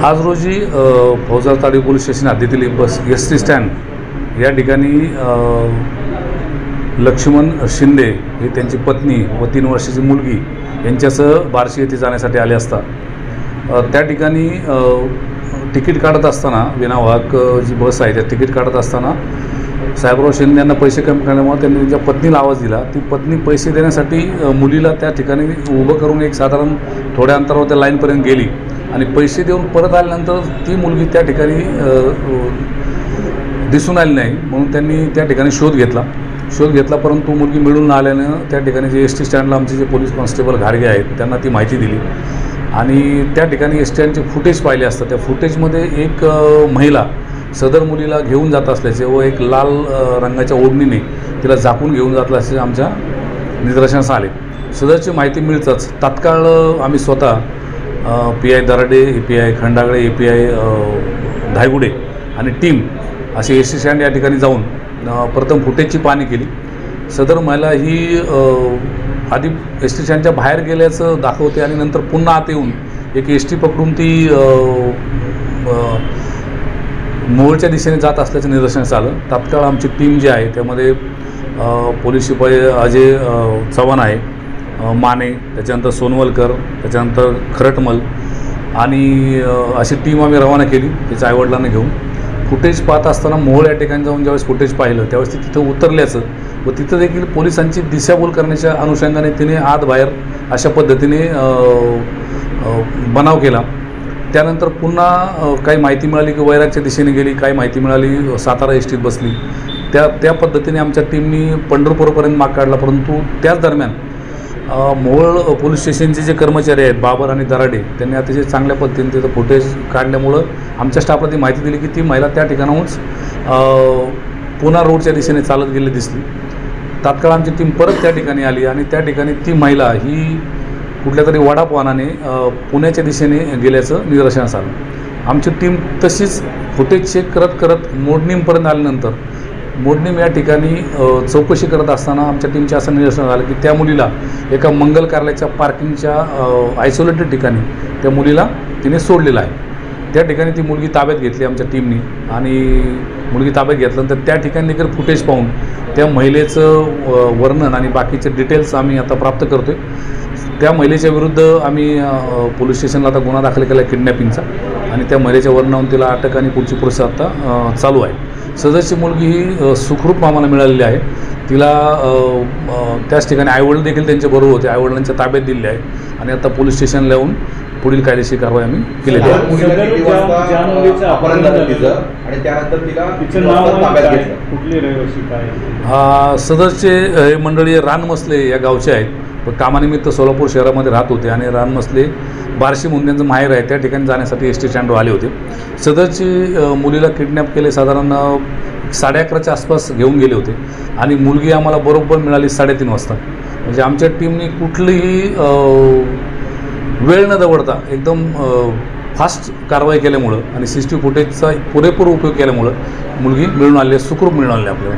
आज रोजी फौजदारताडी police station हद्दीतील बस एस टी स्टँड या ठिकाणी लक्ष्मण शिंदे हे त्यांची पत्नी व 3 वर्षाची मुलगी यांच्यासह बार्शी येथे जाण्यासाठी आले असता त्या ठिकाणी तिकीट काढत असताना विनावाहक जी बस आहे त्या तिकीट काढत असताना साहेबराव शिंदे यांना पैसे कमी करण्यामुळे त्यांनी त्यांच्या पत्नीला आवाज दिला। ती पत्नी पैसे देण्यासाठी मुलीला त्या ठिकाणी उभं करून एक साधारण थोड्या अंतरावर त्या लाईनपर्यंत गेली आणि पैसे देऊन परत आल्यानंतर ती मुलगी त्या ठिकाणी दिसून आली नाही, म्हणून त्यांनी त्या ठिकाणी शोध घेतला परंतु मुलगी मिळून न आल्यानं त्या ठिकाणी जे एस टी स्टँडला आमचे जे पोलीस कॉन्स्टेबल घारगे आहेत त्यांना ती माहिती दिली आणि त्या ठिकाणी एस टी स्टँडचे फुटेज पाहिले असता त्या फुटेजमध्ये एक महिला सदर मुलीला घेऊन जात असल्याचे व एक लाल रंगाच्या ओढणीने तिला झाकून घेऊन जात असल्याचे आमच्या निदर्शनास आले। सदरची माहिती मिळताच तात्काळ आम्ही स्वतः PI Darade, API Khandagale, API Dhaygude आणि टीम असे एस टी स्टँड या ठिकाणी जाऊन प्रथम फुटेजची पाहणी केली। सदर महिला ही आधी एस टी स्टँडच्या बाहेर गेल्याचं दाखवते आणि नंतर पुन्हा आत येऊन एक एस टी पकडून ती मोहोळच्या दिशेने जात असल्याचं निदर्शनास आलं। तात्काळ आमची टीम जी आहे त्यामध्ये पोलीस शिपाई अजय चव्हाण आहे, माने, त्याच्यानंतर सोनवलकर, त्याच्यानंतर खरटमल आणि अशी टीम आम्ही रवाना केली तिच्या आईवडिलांना घेऊन। फुटेज पाहत असताना मोहोळ या ठिकाणी जाऊन ज्यावेळेस फुटेज पाहिलं त्यावेळेस ती तिथं उतरल्याचं व तिथं देखील पोलिसांची दिशाभूल करण्याच्या अनुषंगाने तिने आत बाहेर अशा पद्धतीने बनाव केला। त्यानंतर पुन्हा काही माहिती मिळाली की वैरागच्या दिशेने गेली, काही माहिती मिळाली सातारा एस टीत बसली। त्या पद्धतीने आमच्या टीमनी पंढरपूरपर्यंत माग काढला, परंतु त्याच दरम्यान मोहोळ पोलीस स्टेशनचे जे कर्मचारी आहेत बाबर आणि दराडे त्यांनी अतिशय चांगल्या पद्धतीने तिथं फुटेज काढल्यामुळं आमच्या स्टाफला ती माहिती दिली की ती महिला त्या ठिकाणाहूनच पुणा रोडच्या दिशेने चालत गेली दिसली। तात्काळ आमची टीम परत त्या ठिकाणी आली आणि त्या ठिकाणी ती महिला ही कुठल्या तरी वडापावानाने पुण्याच्या दिशेने गेल्याचं निदर्शनास आलं। आमची टीम तशीच फुटेज चेक करत मोडणीमपर्यंत आल्यानंतर मोडणीम या ठिकाणी चौकशी करत असताना आमच्या टीमच्या असं निदर्शनास आलं की त्या मुलीला एका मंगल कार्यालयाच्या पार्किंगच्या आयसोलेटेड ठिकाणी त्या मुलीला तिने सोडलेलं आहे। त्या ठिकाणी ती मुलगी ताब्यात घेतली आमच्या टीमनी आणि मुलगी ताब्यात घेतल्यानंतर त्या ठिकाणी देखील फुटेज पाहून त्या महिलेचं वर्णन आणि बाकीचे डिटेल्स आम्ही आता प्राप्त करतो आहे। त्या महिलेच्या विरुद्ध आम्ही पोलीस स्टेशनला आता गुन्हा दाखल केला आहे किडनॅपिंगचा आणि त्या महिलेच्या वर्णनावरून तिला अटक आणि पुढची प्रोसेस आता चालू आहे। सदरची मुलगी ही सुखरूप आम्हाला मिळालेली आहे। तिला त्याच ठिकाणी आईवडील देखील त्यांच्याबरोबर होते, आईवडिलांच्या ताब्यात दिलेली आहे आणि आता पोलीस स्टेशनला येऊन पुढील कायदेशीर कारवाई आम्ही केलेली आहे। सदरचे हे मंडळी रानमसले या गावचे आहेत, पण कामानिमित्त सोलापूर शहरामध्ये राहत होते आणि रानमसले बार्शी म्हणून त्यांचं माहेर आहे त्या ठिकाणी जाण्यासाठी एस टी स्टँडवर आले होते। सदरची मुलीला किडनॅप केले साधारण 11:30च्या आसपास घेऊन गेले होते आणि मुलगी आम्हाला बरोबर मिळाली 3:30 वाजता। म्हणजे आमच्या टीमने कुठलीही वेळ न दवडता एकदम फास्ट कारवाई केल्यामुळं आणि CCTV फुटेजचा पुरेपूर उपयोग केल्यामुळं मुलगी मिळून आली, सुखरूप मिळून आली आपल्याला।